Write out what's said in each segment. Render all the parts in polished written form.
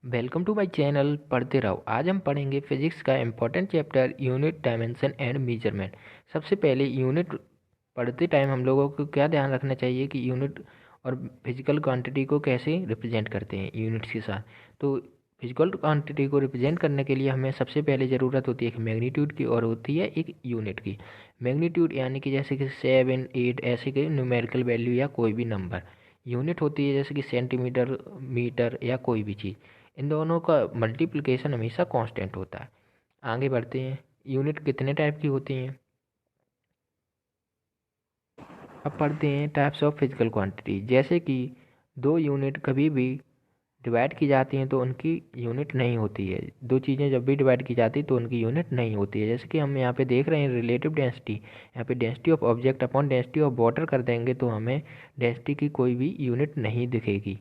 Welcome to my channel पढ़ते रहो। आज हम पढ़ेंगे फिजिक्स का important chapter unit dimension and measurement. सबसे पहले यूनिट पढ़ते टाइम हम लोगों को क्या ध्यान रखना चाहिए कि यूनिट और फिजिकल क्वांटिटी को कैसे रिप्रेजेंट करते हैं यूनिट्स के साथ। तो फिजिकल क्वांटिटी को रिप्रेजेंट करने के लिए हमें सबसे पहले ज़रूरत होती है एक मैग्नीट्यूड की और होती है एक यूनिट की। मैग्नीट्यूड यानी कि जैसे कि 7, 8 ऐसे के न्यूमेरिकल वैल्यू या कोई भी नंबर। यूनिट होती है जैसे कि सेंटीमीटर, मीटर या कोई भी चीज़। इन दोनों का मल्टीप्लिकेशन हमेशा कांस्टेंट होता है। आगे बढ़ते हैं। यूनिट कितने टाइप की होती हैं अब पढ़ते हैं। टाइप्स ऑफ फिजिकल क्वांटिटी, जैसे कि दो यूनिट कभी भी डिवाइड की जाती हैं तो उनकी यूनिट नहीं होती है। दो चीज़ें जब भी डिवाइड की जाती है तो उनकी यूनिट नहीं होती है। जैसे कि हम यहाँ पे देख रहे हैं रिलेटिव डेंसिटी, यहाँ पे density of object upon density of water कर देंगे तो हमें डेंसिटी की कोई भी यूनिट नहीं दिखेगी।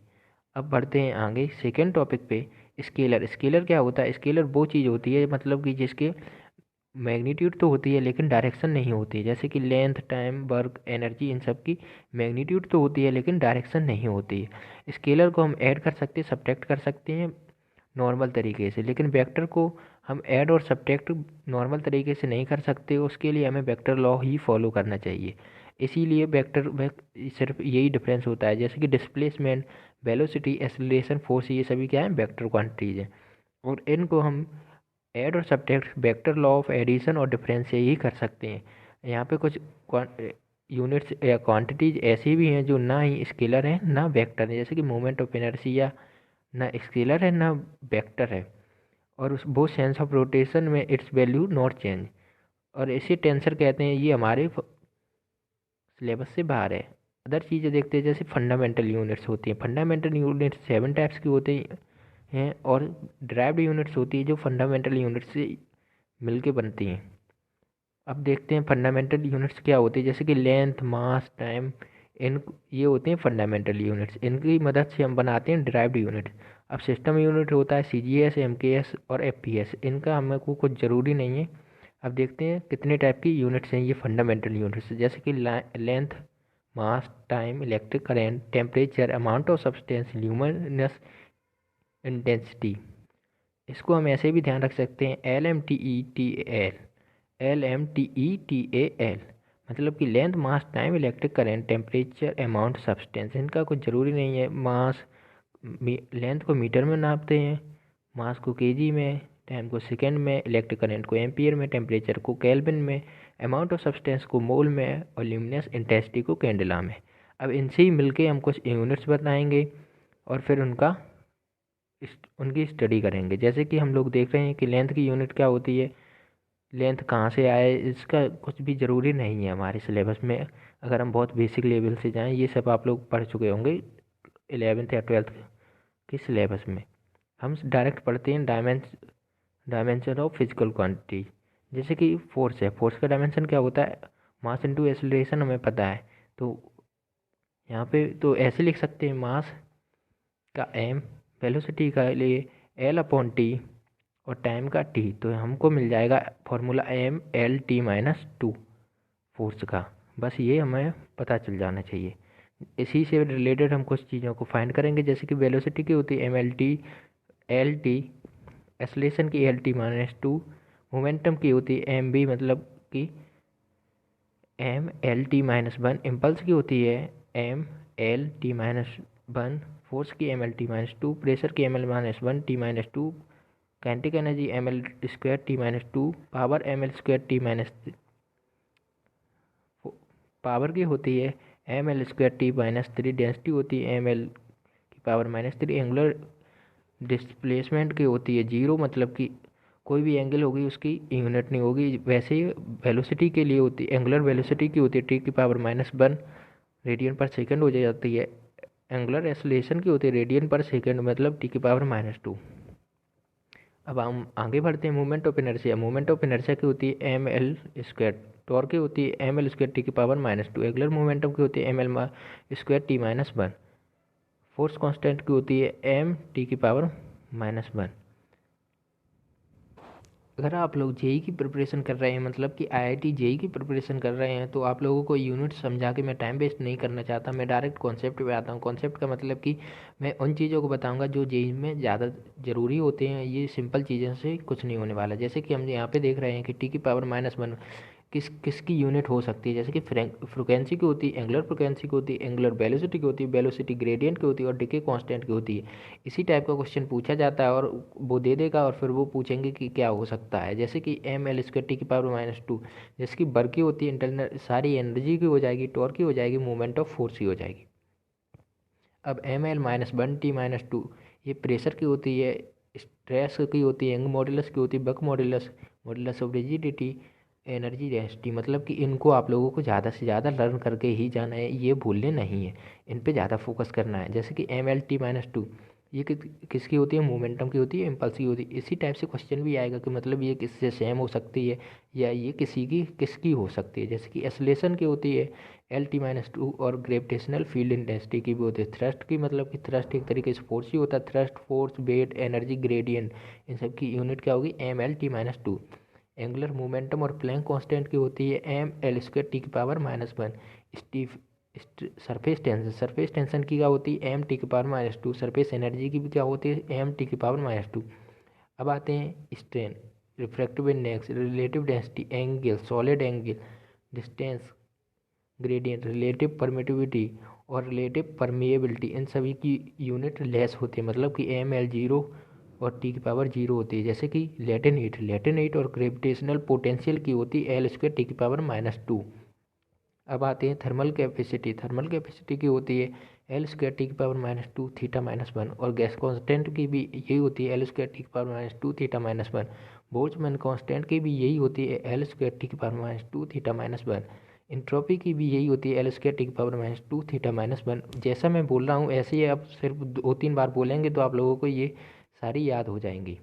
अब बढ़ते हैं आगे सेकेंड टॉपिक पे। स्केलर। स्केलर क्या होता है? स्केलर वो चीज़ होती है मतलब कि जिसके मैग्नीट्यूड तो होती है लेकिन डायरेक्शन नहीं होती है। जैसे कि लेंथ, टाइम, वर्क, एनर्जी, इन सब की मैग्नीट्यूड तो होती है लेकिन डायरेक्शन नहीं होती है। स्केलर को हम ऐड कर सकते हैं, सब्ट्रैक्ट कर सकते हैं नॉर्मल तरीके से, लेकिन वेक्टर को हम ऐड और सब्ट्रैक्ट नॉर्मल तरीके से नहीं कर सकते। उसके लिए हमें वेक्टर लॉ ही फॉलो करना चाहिए। इसीलिए वेक्टर में सिर्फ यही डिफरेंस होता है। जैसे कि डिस्प्लेसमेंट, वेलोसिटी, एक्सेलरेशन, फोर्स, ये सभी क्या है? वेक्टर क्वांटिटीज हैं। और इनको हम ऐड और subtract vector law of addition और डिफरेंस से ही कर सकते हैं। यहाँ पे कुछ यूनिट्स या क्वांटिटीज ऐसी भी हैं जो ना ही स्केलर हैं ना वेक्टर है। जैसे कि मोमेंट ऑफ इनर्शिया ना स्केलर है ना वेक्टर है। और उस वो सेंस ऑफ रोटेशन में इट्स वैल्यू नॉट चेंज, और इसे टेंसर कहते हैं। ये हमारे सिलेबस से बाहर है। अदर चीज़ें देखते हैं जैसे फंडामेंटल यूनिट्स होती हैं। फंडामेंटल यूनिट्स 7 टाइप्स की होती हैं और ड्राइव्ड यूनिट्स होती है जो फंडामेंटल यूनिट्स से मिलके बनती हैं। अब देखते हैं फंडामेंटल यूनिट्स क्या होती है। जैसे कि लेंथ, मास, टाइम, इन ये होते हैं फंडामेंटल यूनिट्स। इनकी मदद से हम बनाते हैं ड्राइव्ड यूनिट। अब सिस्टम यूनिट होता है सीजीएस, एमकेएस और एफपीएस। इनका हमें को कुछ ज़रूरी नहीं है। अब देखते हैं कितने टाइप की यूनिट्स हैं ये फंडामेंटल यूनिट्स। जैसे कि length, mass, time, electric current, temperature, amount of substance, luminous intensity. इसको हम ऐसे भी ध्यान रख सकते हैं LMTETAL। LMTETAL मतलब कि length, mass, time, electric current, temperature, amount, substance. इनका कुछ ज़रूरी नहीं है। मास लेंथ को मीटर में नापते हैं, मास को केजी में, टाइम को सेकेंड में, इलेक्ट्रिक करंट को एम्पियर में, टेम्परेचर को केल्विन में, अमाउंट ऑफ सब्सटेंस को मोल में और ल्यूमिनस इंटेंसिटी को कैंडेला में। अब इनसे ही मिलके हम कुछ यूनिट्स बताएंगे और फिर उनकी स्टडी करेंगे। जैसे कि हम लोग देख रहे हैं कि लेंथ की यूनिट क्या होती है, लेंथ कहाँ से आए, इसका कुछ भी ज़रूरी नहीं है हमारे सिलेबस में। अगर हम बहुत बेसिक लेवल से जाएं, ये सब आप लोग पढ़ चुके होंगे 11th या 12th के सिलेबस में। हम डायरेक्ट पढ़ते हैं डायमेंशन ऑफ फिजिकल क्वांटिटी। जैसे कि फोर्स है, फोर्स का डायमेंशन क्या होता है? मास इंटू एक्सेलरेशन हमें पता है। तो यहाँ पे तो ऐसे लिख सकते हैं मास का m, वेलोसिटी का लिए L/T और टाइम का t। तो हमको मिल जाएगा फॉर्मूला mL/T-2 फोर्स का। बस ये हमें पता चल जाना चाहिए। इसी से रिलेटेड हम कुछ चीज़ों को फाइंड करेंगे। जैसे कि वेलोसिटी की होती है mL/T, एक्सेलरेशन की L/T-2, मोमेंटम की होती है mb मतलब कि mL/T-1, इम्पल्स की होती है mL/T-1, फोर्स की mL/T-2, प्रेशर की mL-1T-2, kinetic energy mL²T-2, power mL²T-3, power की होती है mL²T-3, डेंसिटी होती है mL⁻⁻3, एंगुलर डिस्प्लेसमेंट की होती है 0 मतलब कि कोई भी एंगल होगी उसकी यूनिट नहीं होगी। वैसे ही वेलोसिटी के लिए होती है, एंगुलर वेलोसिटी की होती है T⁻⁻1 रेडियन पर सेकंड हो जाती है। एंगुलर एक्सेलरेशन की होती है रेडियन पर सेकंड मतलब T⁻⁻2। अब हम आगे बढ़ते हैं। Moment of inertia. Moment of inertia की होती है mL²। टॉर्क की होती है mL² T⁻⁻2। एंगुलर मोमेंटम की होती है mL² T-1। फोर्स कांस्टेंट की होती है m T⁻⁻1। अगर आप लोग जेई की प्रिपरेशन कर रहे हैं, मतलब कि आईआईटी जेई की प्रिपरेशन कर रहे हैं, तो आप लोगों को यूनिट समझा के मैं टाइम वेस्ट नहीं करना चाहता। मैं डायरेक्ट कॉन्सेप्ट पे आता हूँ। कॉन्सेप्ट का मतलब कि मैं उन चीज़ों को बताऊंगा जो जेई में ज़्यादा ज़रूरी होते हैं। ये सिंपल चीज़ों से कुछ नहीं होने वाला। जैसे कि हम यहाँ पे देख रहे हैं कि टी की पावर -1 किसकी यूनिट हो सकती है। जैसे कि फ्रिक्वेंसी की होती है, एंगुलर फ्रिक्वेंसी की होती है, एंगुलर वेलोसिटी की होती है, वेलोसिटी ग्रेडियंट की होती है और डिके कांस्टेंट की होती है। इसी टाइप का क्वेश्चन पूछा जाता है और वो दे देगा और फिर वो पूछेंगे कि क्या हो सकता है। जैसे कि ml² टी की पावर -2, जैसे कि वर्क की होती है, इंटरनल सारी एनर्जी की हो जाएगी, टॉर्क की हो जाएगी, मूवमेंट ऑफ फोर्स की हो जाएगी। अब ml-1t-2 ये प्रेशर की होती है, स्ट्रेस की होती है, यंग मॉडुलस की होती है, bulk modulus, modulus of rigidity, energy density. मतलब कि इनको आप लोगों को ज़्यादा से ज़्यादा लर्न करके ही जाना है, ये भूलने नहीं है, इन पे ज़्यादा फोकस करना है। जैसे कि ml-t-2 ये किसकी होती है, मोमेंटम की होती है, इम्पल्स की होती है। इसी टाइप से क्वेश्चन भी आएगा कि मतलब ये किससे सेम हो सकती है या ये किसकी हो सकती है। जैसे कि एक्सेलरेशन की होती है L-T-2 और ग्रेविटेशनल फील्ड इंटेंसिटी की भी होती है। थ्रस्ट की मतलब कि थ्रस्ट एक तरीके से फोर्स ही होता है। Thrust, force, weight, energy gradient, इन सब की यूनिट क्या होगी, ml-t-2। एंगुलर मोमेंटम और प्लैंक कांस्टेंट की होती है ml² टी की पावर -1। स्टीफ सरफेस टेंशन की क्या होती है m टी की पावर -2। सरफेस एनर्जी की भी क्या होती है m टी की पावर -2। अब आते हैं strain, refractive index, relative density, angle, solid angle, distance gradient, relative permittivity और रिलेटिव परमिएबिलिटी। इन सभी की यूनिट लेस होती है, मतलब कि ml0 और टी की पावर 0 होती है। जैसे कि लेटेन हीट और ग्रेविटेशनल पोटेंशियल की होती है L² टी की पावर -2। अब आते हैं थर्मल कैपेसिटी की होती है L² टी की पावर -2 थीटा -1 और गैस कांस्टेंट की भी यही होती है L² टी की पावर -2 थीटा -1। बोल्ट्जमैन कांस्टेंट की भी यही होती है L² टी की पावर -2 थीटा -1। इंट्रोपी की भी यही होती है L² टी की पावर -2 थीटा -1। जैसा मैं बोल रहा हूँ ऐसे ही आप सिर्फ 2-3 बार बोलेंगे तो आप लोगों को ये सारी याद हो जाएंगी।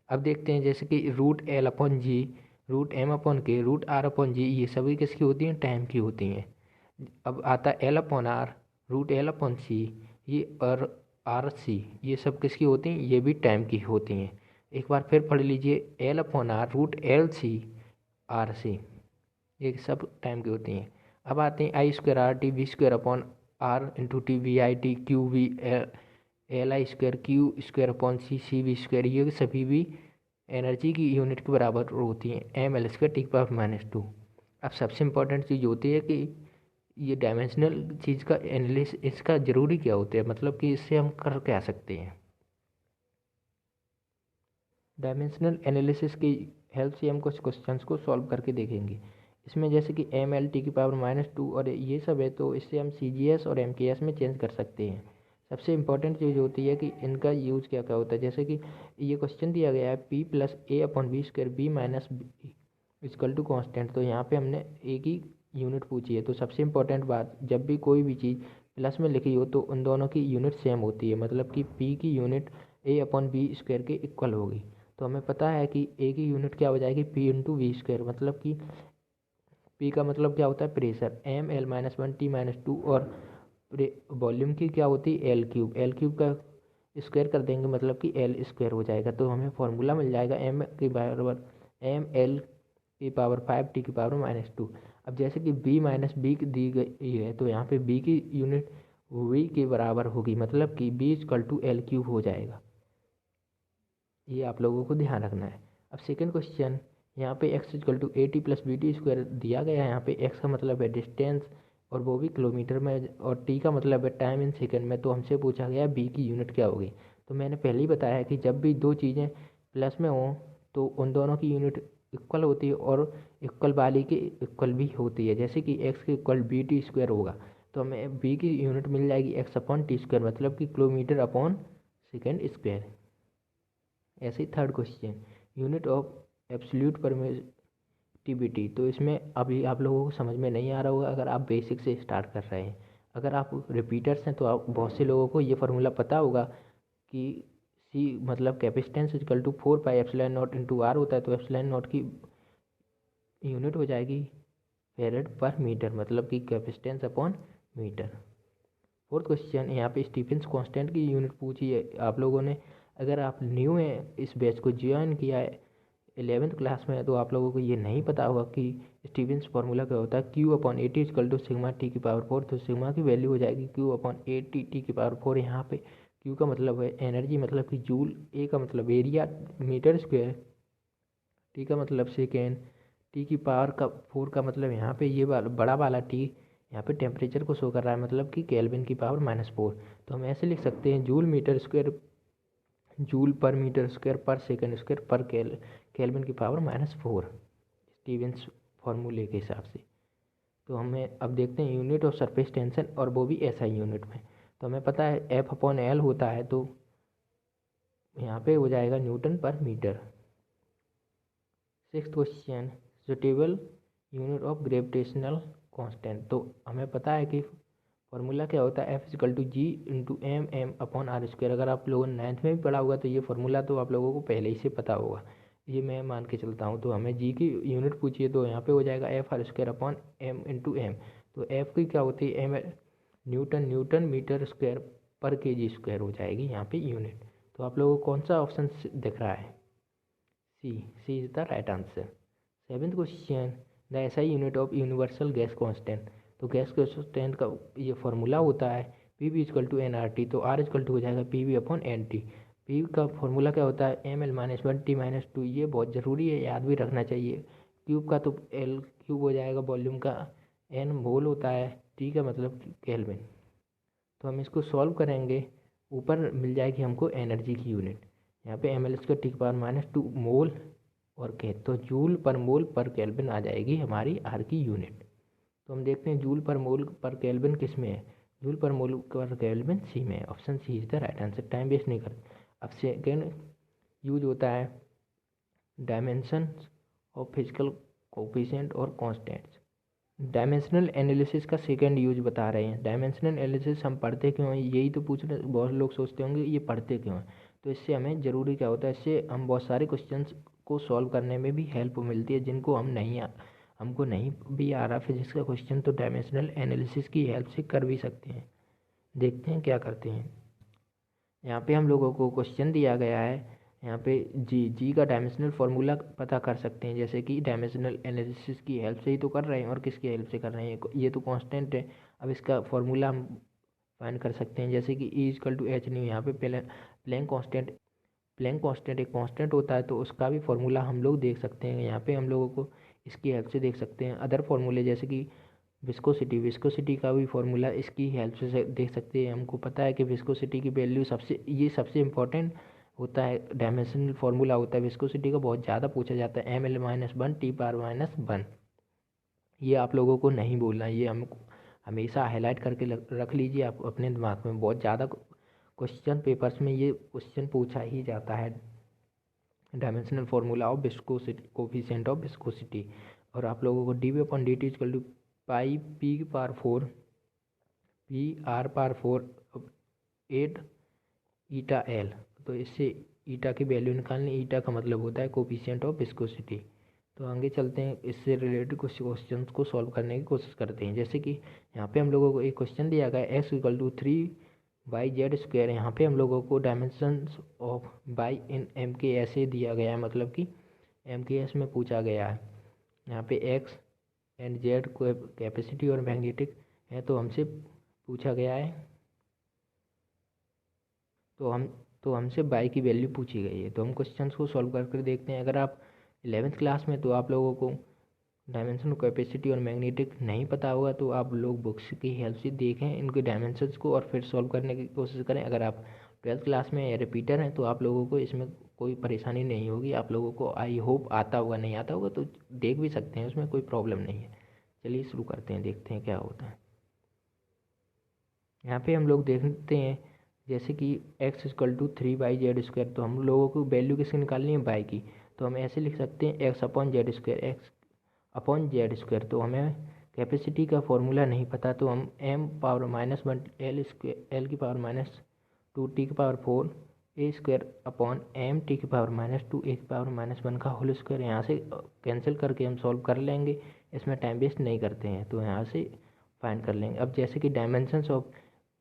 अब देखते हैं जैसे कि √L/g, √m/k, √r/g, ये सभी किसकी होती हैं, टाइम की होती हैं। अब आता है L/r, √L/c, ये और RC, ये सब किसकी होती हैं, ये भी टाइम की होती हैं। एक बार फिर पढ़ लीजिए L/r, √LC, RC, ये सब टाइम की होती हैं। अब आते हैं I²RT, V²/R × T, VIT, Li² Q²/C, CV², ये सभी भी एनर्जी की यूनिट के बराबर होती हैं ml² टी की पावर -2। अब सबसे इम्पोर्टेंट चीज़ होती है कि ये डायमेंशनल चीज़ का एनालिसिस इसका ज़रूरी क्या होता है, मतलब कि इससे हम कर क्या सकते हैं। डायमेंशनल एनालिसिस की हेल्प से हम कुछ क्वेश्चंस को सॉल्व करके देखेंगे। इसमें जैसे कि ml टी की पावर -2 और ये सब है, तो इससे हम CGS और MKS में चेंज कर सकते हैं। सबसे इम्पोर्टेंट चीज़ होती है कि इनका यूज़ क्या क्या होता है। जैसे कि ये क्वेश्चन दिया गया है P+A/V², B - B equal to constant, तो यहाँ पे हमने एक ही यूनिट पूछी है। तो सबसे इम्पोर्टेंट बात, जब भी कोई भी चीज़ प्लस में लिखी हो तो उन दोनों की यूनिट सेम होती है, मतलब कि P की यूनिट A/V² के इक्वल होगी। तो हमें पता है कि ए की यूनिट क्या हो जाएगी, P × V², मतलब कि P का मतलब क्या होता है, प्रेशर, ml-1t-2 और वॉल्यूम की क्या होती है, L³ का स्क्वायर कर देंगे, मतलब कि L² हो जाएगा। तो हमें फॉर्मूला मिल जाएगा m के बराबर ml की पावर 5 टी की पावर -2। अब जैसे कि b - b दी गई है, तो यहाँ पे b की यूनिट v के बराबर होगी, मतलब कि b = L³ हो जाएगा। ये आप लोगों को ध्यान रखना है। अब सेकंड क्वेश्चन, यहाँ पे x = AT + BT² दिया गया है। यहाँ पे x का मतलब है डिस्टेंस और वो भी किलोमीटर में, और t का मतलब है टाइम इन सेकंड में। तो हमसे पूछा गया b की यूनिट क्या होगी। तो मैंने पहले ही बताया है कि जब भी दो चीज़ें प्लस में हों तो उन दोनों की यूनिट इक्वल होती है और इक्वल वाली की इक्वल भी होती है। जैसे कि x के इक्वल BT² होगा, तो हमें b की यूनिट मिल जाएगी x/t², मतलब कि km/s²। ऐसे ही third question, unit of absolute permittivity. तो इसमें अभी आप लोगों को समझ में नहीं आ रहा होगा अगर आप बेसिक से स्टार्ट कर रहे हैं। अगर आप रिपीटर्स हैं तो आप बहुत से लोगों को ये फार्मूला पता होगा कि C मतलब कैपेसिटेंस = 4πε0 × R होता है। तो ε0 की यूनिट हो जाएगी Fm/मीटर, मतलब कि capacitance upon metre. Fourth question, यहाँ पे स्टीफेंस कांस्टेंट की यूनिट पूछी है आप लोगों ने। अगर आप न्यू हैं, इस बैच को ज्वाइन किया है 11th क्लास में है तो आप लोगों को ये नहीं पता होगा कि स्टीवेंस फार्मूला क्या होता है। Q/80 equal to sigma T की पावर 4। तो सिग्मा की वैल्यू हो जाएगी Q/80 टी की पावर 4। यहाँ पे Q का मतलब है एनर्जी, मतलब कि जूल, ए का मतलब एरिया मीटर स्क्वायर, टी का मतलब सेकेंड, टी की पावर का 4 का मतलब यहाँ पे ये वाला बड़ा वाला टी यहाँ पे टेम्परेचर को शो कर रहा है, मतलब कि केल्विन की पावर -4। तो हम ऐसे लिख सकते हैं joule metre square, joule per metre square per second square per kelvin की पावर -4 स्टीवेंस फार्मूले के हिसाब से। तो हमें अब देखते हैं यूनिट ऑफ सरफेस टेंशन, और वो भी एसआई यूनिट में। तो हमें पता है F/L होता है, तो यहाँ पे हो जाएगा newton per metre. 6th question, suitable unit of gravitational constant. तो हमें पता है कि फार्मूला क्या होता है, F=G×m/r²। अगर आप लोगों ने 9th में भी पढ़ा होगा तो ये फार्मूला तो आप लोगों को पहले ही से पता होगा, ये मैं मान के चलता हूँ। तो हमें जी की यूनिट पूछिए तो यहाँ पे हो जाएगा F/m²/m। तो F की क्या होती है, M newton, newton metre square per kg² हो जाएगी यहाँ पे यूनिट। तो आप लोगों को कौन सा ऑप्शन दिख रहा है, C is the right answer. 7th question, the SI unit of universal gas constant. तो गैस कांस्टेंट का ये फार्मूला होता है PV=nRT। तो R हो जाएगा PV/NT। पी का फार्मूला क्या होता है, ml-1T-2। ये बहुत ज़रूरी है, याद भी रखना चाहिए। क्यूब का तो L क्यूब हो जाएगा वॉल्यूम का, N मोल होता है, T का मतलब केल्विन। तो हम इसको सॉल्व करेंगे, ऊपर मिल जाएगी हमको एनर्जी की यूनिट। यहाँ पे mL²T⁻² मोल और के, तो जूल पर मोल पर केल्विन आ जाएगी हमारी आर की यूनिट। तो हम देखते हैं जूल पर मोल पर केल्विन किस में है, जूल पर मोल पर केल्विन सी में है। Option C is the right answer. Time waste नहीं करते। अब सेकेंड यूज होता है डायमेंशन ऑफ फिजिकल कोफिशिएंट और कॉन्स्टेंट्स। डायमेंशनल एनालिसिस का सेकंड यूज बता रहे हैं। डायमेंशनल एनालिसिस हम पढ़ते क्यों हैं, यही तो पूछ रहे, बहुत लोग सोचते होंगे ये पढ़ते क्यों हैं। तो इससे हमें ज़रूरी क्या होता है, इससे हम बहुत सारे क्वेश्चंस को सॉल्व करने में भी हेल्प मिलती है, जिनको हमको नहीं भी आ रहा फिजिक्स का क्वेश्चन, तो डायमेंशनल एनालिसिस की हेल्प से कर भी सकते हैं। देखते हैं क्या करते हैं। यहाँ पे हम लोगों को क्वेश्चन दिया गया है, यहाँ पे जी का डायमेंशनल फार्मूला पता कर सकते हैं, जैसे कि डायमेंशनल एनालिसिस की हेल्प से ही तो कर रहे हैं, और किसकी हेल्प से कर रहे हैं, ये तो कांस्टेंट है। अब इसका फार्मूला हम फाइंड कर सकते हैं, जैसे कि E=H²। यहाँ पे प्लैंक कांस्टेंट एक कांस्टेंट होता है, तो उसका भी फार्मूला हम लोग देख सकते हैं। यहाँ पे हम लोगों को इसकी हेल्प से देख सकते हैं। अदर फार्मूले जैसे कि विस्कोसिटी का भी फार्मूला इसकी हेल्प से देख सकते हैं। हमको पता है कि विस्कोसिटी की वैल्यू सबसे इम्पोर्टेंट होता है, डायमेंशनल फार्मूला होता है विस्कोसिटी का, बहुत ज़्यादा पूछा जाता है, ml-1T⁻⁻1। ये आप लोगों को नहीं बोलना, ये हम हमेशा हाईलाइट करके रख लीजिए आप अपने दिमाग में। बहुत ज़्यादा क्वेश्चन पेपर्स में ये क्वेश्चन पूछा ही जाता है, dimensional formula of viscosity, coefficient of viscosity. और आप लोगों को dV/dt पाई P/4 PR/4 8 ईटा L। तो इससे ईटा की वैल्यू निकालनी, ईटा का मतलब होता है कोफिशिएंट ऑफ विस्कोसिटी। तो आगे चलते हैं, इससे रिलेटेड कुछ क्वेश्चन को सॉल्व करने की कोशिश करते हैं। जैसे कि यहाँ पे हम लोगों को एक क्वेश्चन दिया गया है x=3/z²। यहाँ पे हम लोगों को dimension of by in MKS दिया गया है, मतलब कि MKS में पूछा गया है। यहाँ पे x एंड z को कैपेसिटी और मैग्नेटिक है, तो हमसे पूछा गया है, तो हमसे बाई की वैल्यू पूछी गई है। तो हम क्वेश्चंस को सॉल्व करके देखते हैं। अगर आप 11th क्लास में, तो आप लोगों को डायमेंशन, कैपेसिटी और मैग्नेटिक नहीं पता होगा, तो आप लोग बुक्स की हेल्प से देखें इनके डायमेंशंस को और फिर सॉल्व करने की कोशिश करें। अगर आप 12th क्लास में या रिपीटर हैं तो आप लोगों को इसमें कोई परेशानी नहीं होगी। आप लोगों को आई होप आता होगा, नहीं आता होगा तो देख भी सकते हैं, उसमें कोई प्रॉब्लम नहीं है। चलिए शुरू करते हैं, देखते हैं क्या होता है। यहाँ पे हम लोग देखते हैं जैसे कि x=3/z²। तो हम लोगों को वैल्यू किसकी निकालनी है, बाई की। तो हम ऐसे लिख सकते हैं x/z²। तो हमें कैपेसिटी का फॉर्मूला नहीं पता, तो हम m⁻⁻1 L² L⁴ A²/m⁻2 का होल स्क्वायर यहाँ से कैंसिल करके हम सॉल्व कर लेंगे। इसमें टाइम वेस्ट नहीं करते हैं, तो यहाँ से फाइंड कर लेंगे। अब जैसे कि डायमेंशंस ऑफ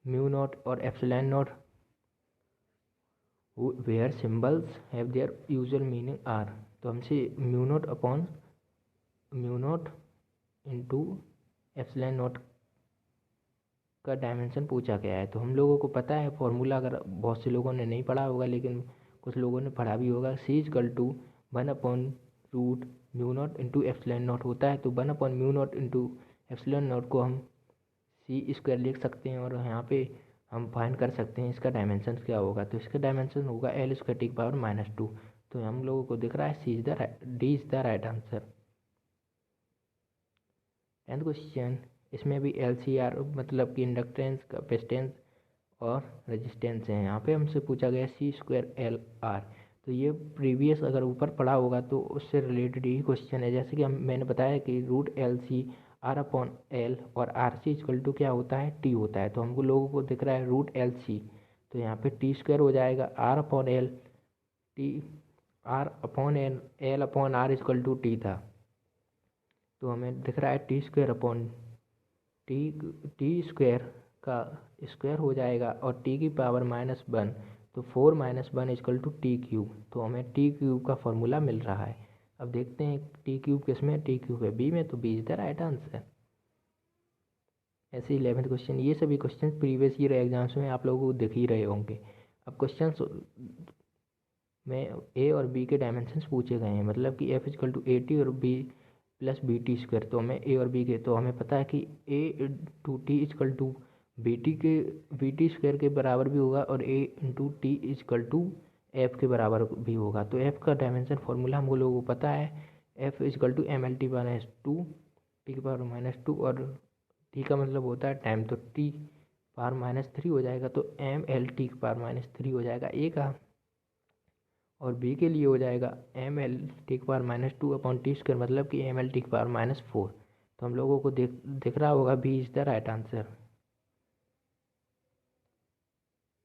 μ0 और ε0 where symbols have their usual meaning are। तो हमसे mu not into epsilon not का डायमेंशन पूछा गया है। तो हम लोगों को पता है फॉर्मूला, अगर बहुत से लोगों ने नहीं पढ़ा होगा लेकिन कुछ लोगों ने पढ़ा भी होगा, सी इजकल टू 1/रूट mu not into epsilon not होता है। तो 1/म्यू नॉट इंटू एप्सिलॉन नॉट को हम सी स्क्वायर लिख सकते हैं और यहाँ पे हम फाइंड कर सकते हैं इसका डायमेंशन क्या होगा। तो इसका डायमेंशन होगा L स्क्वायर टी की पावर -2। तो हम लोगों को दिख रहा है D is the right answer. 10th question, इसमें भी LCR मतलब कि इंडक्टेंस, कैपेसिटेंस और रेजिस्टेंस है। यहाँ पे हमसे पूछा गया C²LR। तो ये प्रीवियस अगर ऊपर पढ़ा होगा तो उससे रिलेटेड ही क्वेश्चन है। जैसे कि मैंने बताया कि √LC/R/L और RC इक्वल टू क्या होता है, T होता है। तो हमको लोगों को दिख रहा है √LC, तो यहाँ पे T² हो जाएगा, R/L T, R/L/R equal to T था। तो हमें दिख रहा है T² का स्क्वायर हो जाएगा और T की पावर -1, तो 4 - 1 इक्वल टू T³। तो हमें T³ का फॉर्मूला मिल रहा है। अब देखते हैं T³ किस में, T³ है बी में, तो B is the right answer. ऐसे 11th क्वेश्चन, ये सभी क्वेश्चन प्रीवियस ईयर एग्जाम्स में आप लोगों को दिख ही रहे होंगे। अब क्वेश्चन में ए और बी के डायमेंशंस पूछे गए हैं, मतलब कि F इक्वल टू AT और B प्लस BT²। तो हमें ए और बी के, तो हमें पता है कि A/T इक्वल टू BT² के बराबर भी होगा और A/T इक्वल टू F के बराबर भी होगा। तो F का डायमेंशन फॉर्मूला हम लोगों को पता है, F equal to MLT/2 T की पावर -2 और T का मतलब होता है टाइम, तो T पावर -3 हो जाएगा, तो MLT की पावर -3 हो जाएगा A का। और बी के लिए हो जाएगा MLT की पावर -2/T², मतलब कि MLT की पावर -4। तो हम लोगों को दिख रहा होगा B is the right answer.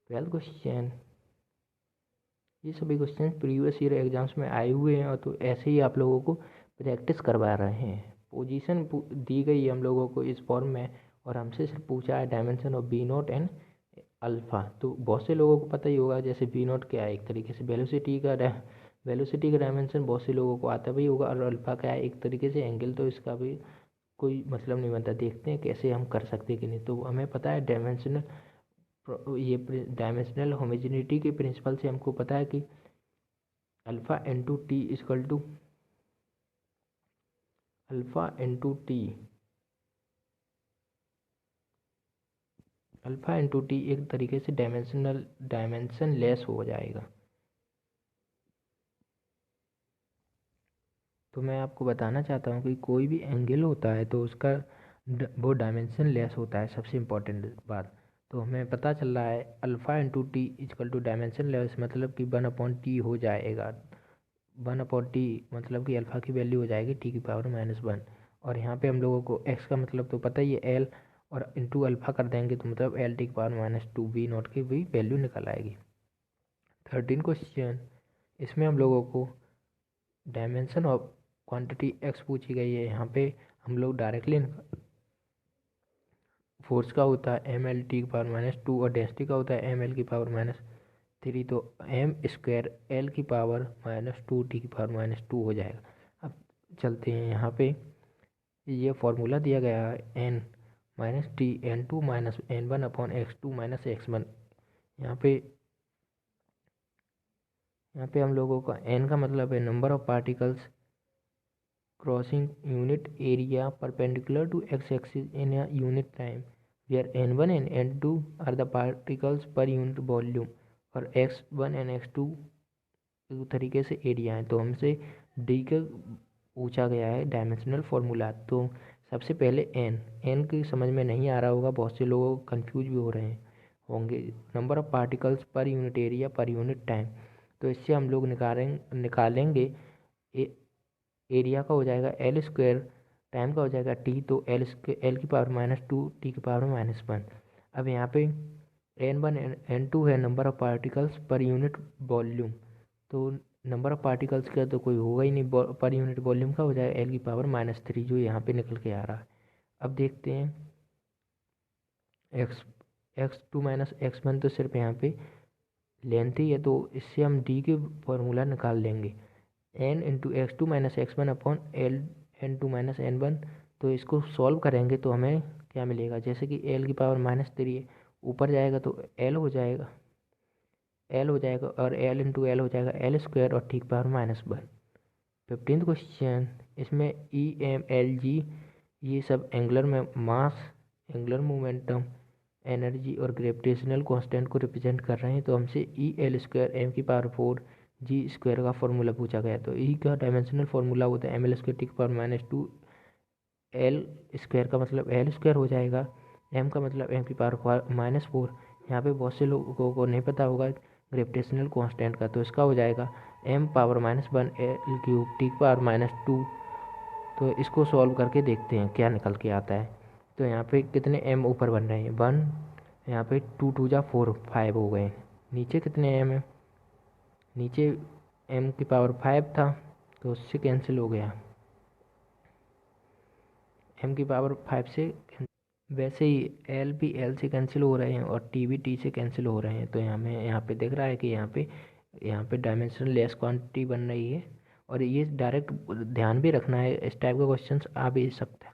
12th question, ये सभी क्वेश्चन प्रीवियस ईयर एग्जाम्स में आए हुए हैं और तो ऐसे ही आप लोगों को प्रैक्टिस करवा रहे हैं। पोजीशन दी गई है हम लोगों को इस फॉर्म में और हमसे सिर्फ पूछा है dimension of B naught and alpha. तो बहुत से लोगों को पता ही होगा, जैसे बी नॉट क्या है, एक तरीके से वेलोसिटी का डायमेंशन बहुत से लोगों को आता भी होगा, और अल्फ़ा क्या है, एक तरीके से एंगल। तो इसका भी कोई मतलब नहीं बनता, देखते हैं कैसे हम कर सकते हैं कि नहीं। तो हमें पता है डायमेंशनल होमोजेनिटी के प्रिंसिपल से हमको पता है कि alpha into T equal to alpha into T एक तरीके से डायमेंशन लेस हो जाएगा। तो मैं आपको बताना चाहता हूँ कि कोई भी एंगल होता है तो उसका वो डायमेंशन लेस होता है, सबसे इम्पोर्टेंट बात। तो हमें पता चल रहा है alpha into T equal to dimensionless, मतलब कि 1/T हो जाएगा। 1/T मतलब कि अल्फ़ा की वैल्यू हो जाएगी T की पावर -1। और यहाँ पे हम लोगों को x का मतलब तो पता ही है L, और इंटू अल्फ़ा कर देंगे तो मतलब LT की पावर -2 बी नॉट की भी वैल्यू निकल आएगी। 13 क्वेश्चन, इसमें हम लोगों को डायमेंशन ऑफ क्वांटिटी x पूछी गई है। यहाँ पे हम लोग डायरेक्टली फोर्स का होता है MLT की पावर -2 और डेंसिटी का होता है ML की पावर -3, तो M² L की पावर -2 T की पावर -2 हो जाएगा। अब चलते हैं, यहाँ पे ये फॉर्मूला दिया गया है N - T N2 - N1/x2 - x1। यहाँ पे हम लोगों का N का मतलब है number of particles crossing unit area perpendicular to x axis in a unit time, where n1 and n2 are the particles per unit volume और x1 and x2 एक तरीके से एरिया है। तो हमसे डी का पूछा गया है डायमेंशनल फार्मूला। तो सबसे पहले एन की समझ में नहीं आ रहा होगा, बहुत से लोग कंफ्यूज भी हो रहे होंगे। Number of particles per unit area per unit time, तो इससे हम लोग निकालेंगे एरिया का हो जाएगा L², टाइम का हो जाएगा T, तो L की पावर -2 T की पावर -1। अब यहाँ पे N1 N2 है number of particles per unit volume, तो नंबर ऑफ पार्टिकल्स का तो कोई होगा ही नहीं, पर यूनिट वॉल्यूम का हो जाएगा L की पावर -3, जो यहाँ पे निकल के आ रहा है। अब देखते हैं x2 - x1, तो सिर्फ यहाँ पे लेंथ ही है, तो इससे हम डी के फॉर्मूला निकाल लेंगे। n into X two minus X one upon L N two minus N one. तो इसको सॉल्व करेंगे तो हमें क्या मिलेगा, जैसे कि एल की पावर माइनस थ्री है, ऊपर जाएगा तो एल हो जाएगा, और एल इंटू एल हो जाएगा एल स्क्वायर और ठीक power minus one. 15th question, इसमें ई एम एल जी ये सब एंगुलर में मास, एंगुलर मोमेंटम, एनर्जी और ग्रेविटेशनल कांस्टेंट को रिप्रेजेंट कर रहे हैं। तो हमसे ई एल स्क्वायर एम की पावर 4 जी स्क्वायर का फॉर्मूला पूछा गया। तो ई का डायमेंशनल फॉर्मूला होता है एम एल स्क्वायर टी की power minus to, L square का मतलब एल स्क्वायर हो जाएगा, एम का मतलब एम की पावर माइनस फोर। यहाँ पे बहुत से लोगों को नहीं पता होगा ग्रेविटेशनल कांस्टेंट का, तो इसका हो जाएगा M power minus one L cube T की पावर माइनस टू। तो इसको सॉल्व करके देखते हैं क्या निकल के आता है। तो यहाँ पे कितने एम ऊपर बन रहे हैं, वन, यहाँ पे टू टू जा फोर, फाइव हो गए। नीचे कितने एम है, नीचे एम की पावर फाइव था तो उससे कैंसिल हो गया, एम की पावर फाइव से। वैसे ही एल भी एल से कैंसिल हो रहे हैं और टी भी टी से कैंसिल हो रहे हैं। तो हमें यहाँ पे दिख रहा है कि यहाँ पे डायमेंशन लेस क्वांटिटी बन रही है। और ये डायरेक्ट ध्यान भी रखना है, इस टाइप का क्वेश्चन आ भी सकता है।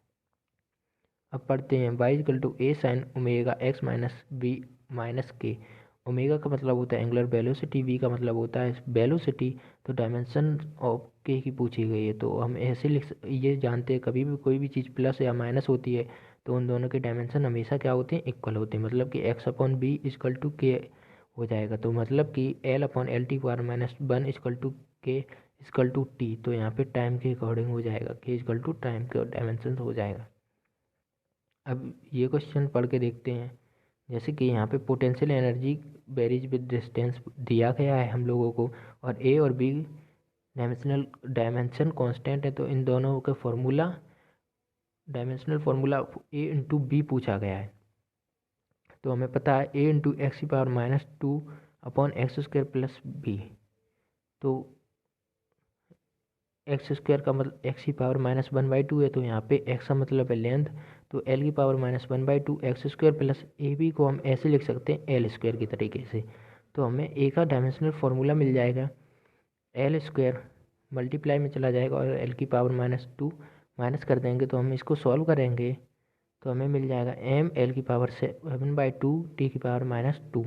अब पढ़ते हैं Y equal to A sine omega X minus B minus K. Omega का मतलब होता है एंगुलर वेलोसिटी, वी का मतलब होता है वेलोसिटी। तो डायमेंशन ऑफ के की पूछी गई है तो हम ऐसे ये जानते हैं कभी भी कोई भी चीज़ प्लस या माइनस होती है तो उन दोनों के डायमेंशन हमेशा क्या होते हैं, इक्वल होते हैं। मतलब कि X upon B equal to K हो जाएगा। तो मतलब कि L upon L T power minus one equal to K equal to T. तो यहाँ पे टाइम के अकॉर्डिंग हो जाएगा, के इजकल टू टाइम के डायमेंशन हो जाएगा। अब ये क्वेश्चन पढ़ के देखते हैं। जैसे कि यहाँ पे potential energy varies with distance दिया गया है हम लोगों को, और ए और बी डायमेंशन कांस्टेंट है। तो इन दोनों का formula, dimensional formula A into B पूछा गया है। तो हमें पता है ए इंटू एक्स की power minus two upon X square plus B. तो एक्स स्क्वायर का मतलब एक्स की power minus one by two है, तो यहाँ पे एक्स का मतलब है लेंथ। तो एल की power minus one by two X square plus A B को हम ऐसे लिख सकते हैं एल स्क्वायर की तरीके से। तो हमें ए का डायमेंशनल फार्मूला मिल जाएगा, एल स्क्वायर मल्टीप्लाई में चला जाएगा और एल की पावर माइनस टू माइनस कर देंगे। तो हम इसको सॉल्व करेंगे तो हमें मिल जाएगा एम एल की पावर से सेवन बाई टू टी की पावर माइनस टू।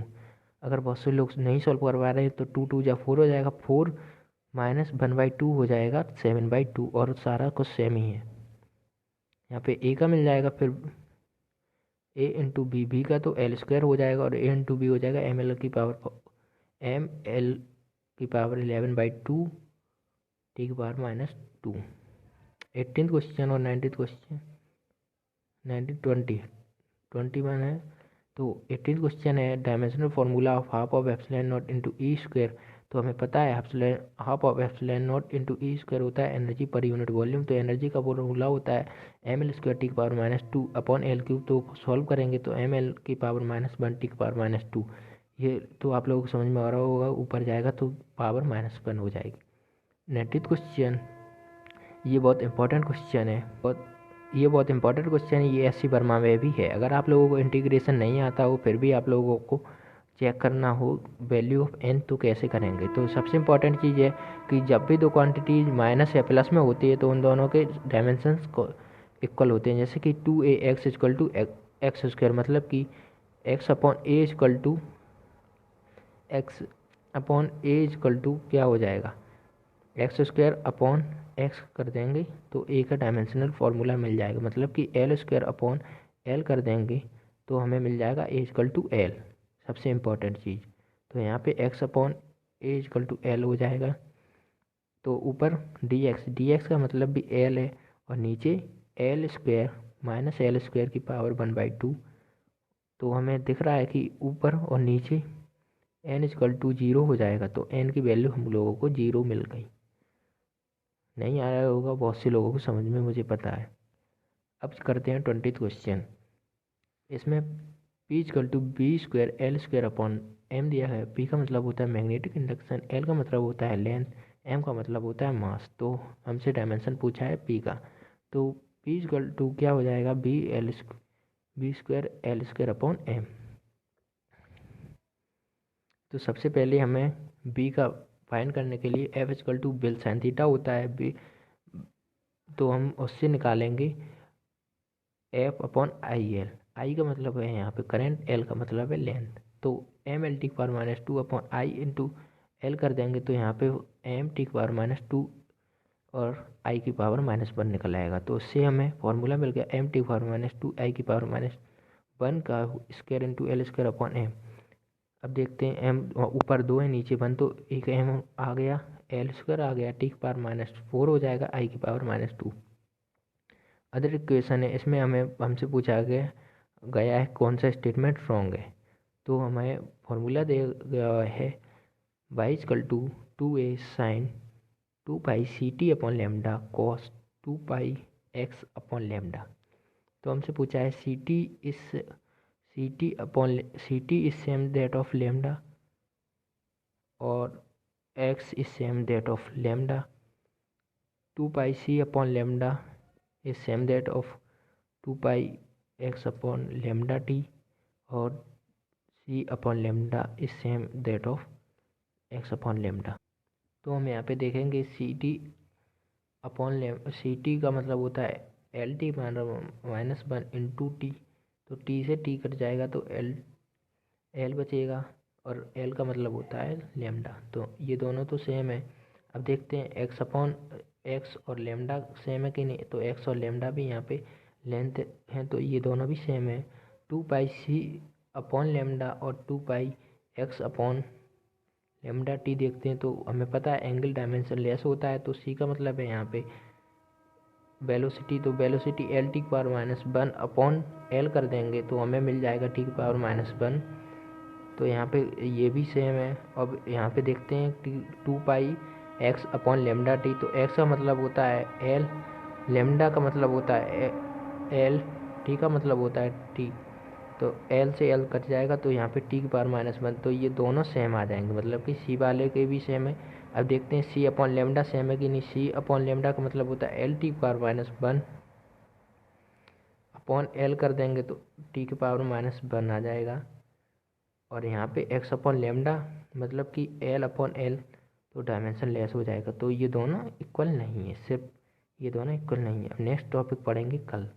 अगर बहुत से लोग नहीं सॉल्व कर पा रहे हैं तो टू टू या फोर हो जाएगा, four minus one by to हो जाएगा सेवन बाई टू, और सारा कुछ सेम ही है। यहाँ पे ए का मिल जाएगा, फिर ए इंटू बी, बी का तो एल स्क्वायर हो जाएगा और ए इंटू बी हो जाएगा एम एल की पावर 11/2 टी की power minus to. 18th question और 19th क्वेश्चन, 21 है। तो 18th क्वेश्चन है dimensional formula of half of epsilon not into E square. तो हमें पता है half of epsilon not into E square होता है एनर्जी पर यूनिट वॉल्यूम। तो एनर्जी का फॉर्मूला होता है एम एल स्क्वायर टी की power minus two upon L cube. तो सॉल्व करेंगे तो एम एल की पावर माइनस वन टी की पावर माइनस टू। ये तो आप लोगों को समझ में आ रहा होगा, ऊपर जाएगा तो पावर माइनस वन हो जाएगी। 19th क्वेश्चन, ये बहुत इंपॉर्टेंट क्वेश्चन है, ये एस सी वर्मा में भी है। अगर आप लोगों को इंटीग्रेशन नहीं आता हो फिर भी आप लोगों को चेक करना हो वैल्यू ऑफ एन तो कैसे करेंगे। तो सबसे इम्पॉर्टेंट चीज़ है कि जब भी दो क्वांटिटी माइनस या प्लस में होती है तो उन दोनों के डायमेंशंस को इक्वल होते हैं। जैसे कि two A X equal to X square, मतलब कि X upon A equal to क्या हो जाएगा, एक्स स्क्वायर अपॉन एक्स कर देंगे तो ए का डायमेंशनल फार्मूला मिल जाएगा। मतलब कि एल स्क्वायर अपॉन एल कर देंगे तो हमें मिल जाएगा ए इक्वल टू एल, सबसे इम्पॉर्टेंट चीज़। तो यहाँ पे X upon A equal to L हो जाएगा। तो ऊपर डी एक्स का मतलब भी एल है, और नीचे L square minus L square की पावर वन बाई टू। तो हमें दिख रहा है कि ऊपर और नीचे एन इक्वल टू जीरो हो जाएगा। तो एन की वैल्यू हम लोगों को जीरो मिल गई। नहीं आ रहा होगा बहुत से लोगों को समझ में, मुझे पता है। अब करते हैं 20th क्वेश्चन। इसमें P equal to B square L square upon M दिया है। P का मतलब होता है मैग्नेटिक इंडक्शन, L का मतलब होता है लेंथ, M का मतलब होता है मास। तो हमसे डायमेंशन पूछा है P का। तो P इक्वल टू क्या हो जाएगा, B square L square upon M. तो सबसे पहले हमें B का फाइंड करने के लिए F equal to BIL sine theta होता है, तो हम उससे निकालेंगे F upon I L. I का मतलब है यहाँ पे करंट, एल का मतलब है लेंथ। तो एम एल टी की power minus two upon I into L कर देंगे तो यहाँ पे एम टी की पावर माइनस टू और आई की पावर माइनस वन निकल आएगा। तो उससे हमें फॉर्मूला मिल गया एम टी की पावर माइनस टू आई की पावर माइनस वन का square into L square upon M. अब देखते हैं एम ऊपर दो है नीचे वन, तो एक एम आ गया, एल स्क्वायर आ गया, टी की पावर माइनस फोर हो जाएगा, आई की power minus to. Other equation है, इसमें हमसे पूछा गया है कौन सा स्टेटमेंट रॉन्ग है। तो हमें फॉर्मूला दिया गया है y equal to two A sine two pi c T upon lambda cos two pi x upon lambda. तो हमसे पूछा है c t is same that of lambda और x is same that of lambda. Two pi c upon lambda is same that of two pi x upon lambda t और c upon lambda is same that of x upon lambda. तो हम यहाँ पे देखेंगे C T upon C T का मतलब होता है L T minus one into T. तो टी से टी कट जाएगा तो एल बचेगा और एल का मतलब होता है लेमडा। तो ये दोनों तो सेम है। अब देखते हैं एक्स अपॉन एक्स और लेमडा सेम है कि नहीं। तो एक्स और लेमडा भी यहाँ पे लेंथ है, तो ये दोनों भी सेम है। Two pi c upon lambda और two pi x upon lambda t देखते हैं तो हमें पता है एंगल डायमेंशन लेस होता है। तो सी का मतलब है यहाँ पे वेलोसिटी, तो वेलोसिटी एल टी की power minus one upon L कर देंगे तो हमें मिल जाएगा टी की पावर माइनस वन। तो यहाँ पे ये भी सेम है। अब यहाँ पे देखते हैं T two pi x upon lambda T. तो एक्स का मतलब होता है एल, लेमडा का मतलब होता है एल, टी का मतलब होता है टी। तो एल से एल कट जाएगा तो यहाँ पे टी की पावर माइनस वन। तो ये दोनों सेम आ जाएंगे, मतलब कि सी वाले के भी सेम है। अब देखते हैं सी अपॉन लेमडा सेम है कि नहीं। सी अपॉन लेमडा का मतलब होता है एल टी की power minus one upon L कर देंगे तो टी की पावर माइनस वन आ जाएगा। और यहाँ पे एक्स अपॉन लेमडा मतलब कि एल अपॉन एल, तो डायमेंशन लेस हो जाएगा। तो ये दोनों इक्वल नहीं है, सिर्फ ये दोनों इक्वल नहीं है। अब नेक्स्ट टॉपिक पढ़ेंगे कल।